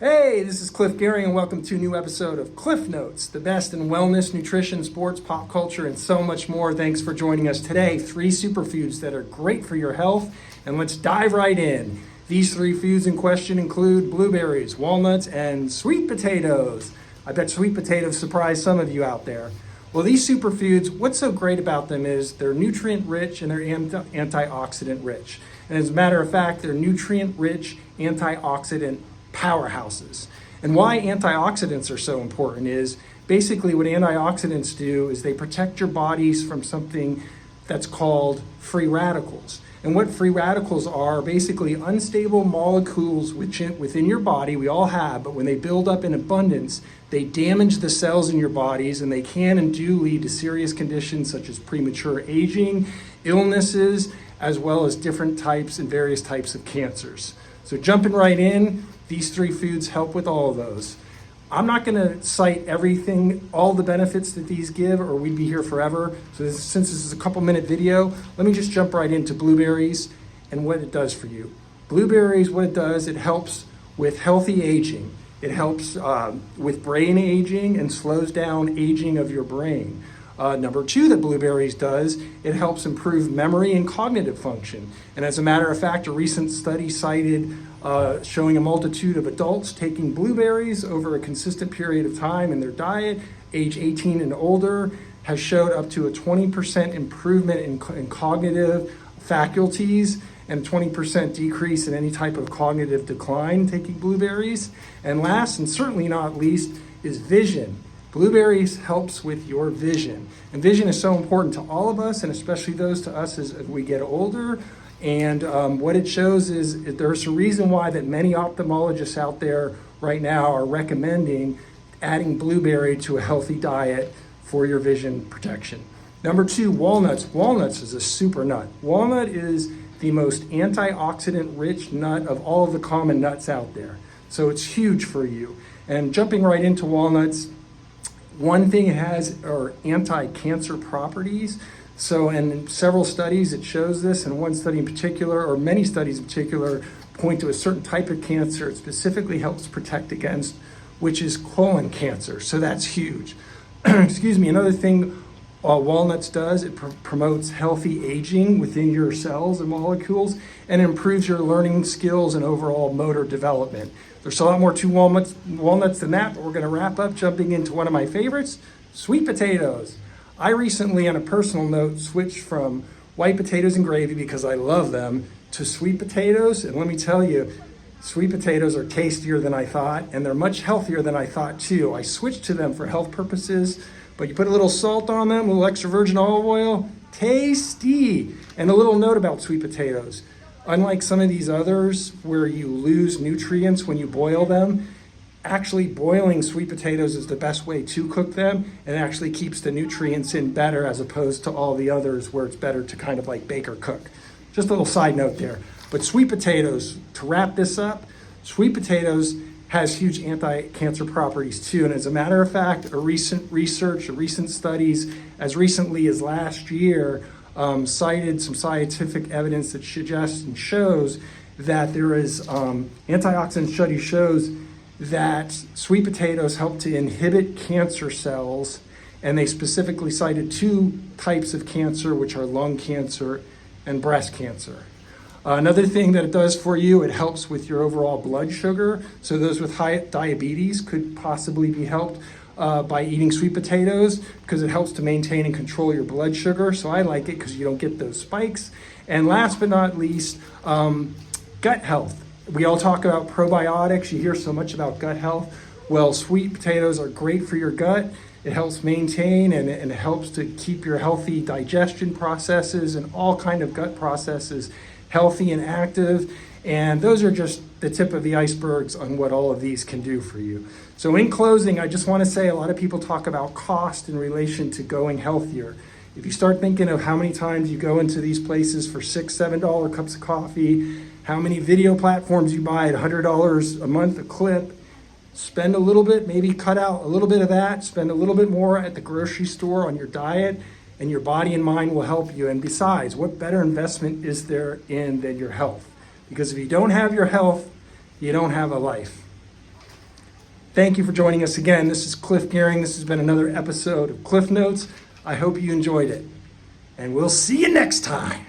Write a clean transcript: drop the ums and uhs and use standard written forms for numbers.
Hey, this is Cliff Gehring, and welcome to a new episode of Cliff Notes, the best in wellness, nutrition, sports, pop culture, and so much more. Thanks for joining us today. 3 superfoods that are great for your health, and let's dive right in. These 3 foods in question include blueberries, walnuts, and sweet potatoes. I bet sweet potatoes surprised some of you out there. Well, these superfoods, what's so great about them is they're nutrient rich and they're antioxidant rich. And as a matter of fact, they're nutrient rich antioxidant powerhouses. And why antioxidants are so important is basically what antioxidants do is they protect your bodies from something that's called free radicals. And what free radicals are basically unstable molecules within your body, we all have, but when they build up in abundance, they damage the cells in your bodies, and they can and do lead to serious conditions such as premature aging, illnesses, as well as different types and various types of cancers. So jumping right in, these 3 foods help with all of those. I'm not going to cite everything, all the benefits that these give, or we'd be here forever. So since this is a couple-minute video, let me just jump right into blueberries and what it does for you. Blueberries, what it does, it helps with healthy aging. It helps with brain aging and slows down aging of your brain. Number 2 that blueberries does, it helps improve memory and cognitive function. And as a matter of fact, a recent study cited showing a multitude of adults taking blueberries over a consistent period of time in their diet, age 18 and older, has showed up to a 20% improvement in cognitive faculties and 20% decrease in any type of cognitive decline taking blueberries. And last, and certainly not least, is vision. Blueberries helps with your vision. And vision is so important to all of us, and especially those to us as we get older. And what it shows is there's a reason why that many ophthalmologists out there right now are recommending adding blueberry to a healthy diet for your vision protection. Number 2, walnuts. Walnuts is a super nut. Walnut is the most antioxidant rich nut of all of the common nuts out there. So it's huge for you. And jumping right into walnuts, one thing it has are anti-cancer properties. So in several studies it shows this, and one study in particular, or many studies in particular, point to a certain type of cancer it specifically helps protect against, which is colon cancer. So that's huge. Excuse me. Another thing walnuts does, it promotes healthy aging within your cells and molecules, and improves your learning skills and overall motor development. There's a lot more to walnuts than that, but we're going to wrap up jumping into one of my favorites, sweet potatoes. I recently, on a personal note, switched from white potatoes and gravy because I love them to sweet potatoes. And let me tell you, sweet potatoes are tastier than I thought, and they're much healthier than I thought too. I switched to them for health purposes, but you put a little salt on them, a little extra virgin olive oil, tasty. And a little note about sweet potatoes. Unlike some of these others where you lose nutrients when you boil them, actually boiling sweet potatoes is the best way to cook them, and actually keeps the nutrients in better as opposed to all the others where it's better to kind of like bake or cook. Just a little side note there. But sweet potatoes, to wrap this up, sweet potatoes has huge anti-cancer properties too. And as a matter of fact, a recent studies as recently as last year cited some scientific evidence that suggests and shows that there is antioxidant study shows that sweet potatoes help to inhibit cancer cells, and they specifically cited 2 types of cancer, which are lung cancer and breast cancer. Another thing that it does for you, it helps with your overall blood sugar. So those with high diabetes could possibly be helped by eating sweet potatoes because it helps to maintain and control your blood sugar. So I like it because you don't get those spikes. And last but not least, gut health. We all talk about probiotics. You hear so much about gut health. Well, sweet potatoes are great for your gut. It helps maintain and it helps to keep your healthy digestion processes and all kind of gut processes healthy and active. And those are just the tip of the icebergs on what all of these can do for you. So in closing, I just want to say a lot of people talk about cost in relation to going healthier. If you start thinking of how many times you go into these places for $6, $7 cups of coffee, how many video platforms you buy at $100 a month a clip, spend a little bit, maybe cut out a little bit of that, spend a little bit more at the grocery store on your diet, and your body and mind will help you. And besides, what better investment is there in than your health? Because if you don't have your health, you don't have a life. Thank you for joining us again. This is Cliff Gearing. This has been another episode of Cliff Notes. I hope you enjoyed it. And we'll see you next time.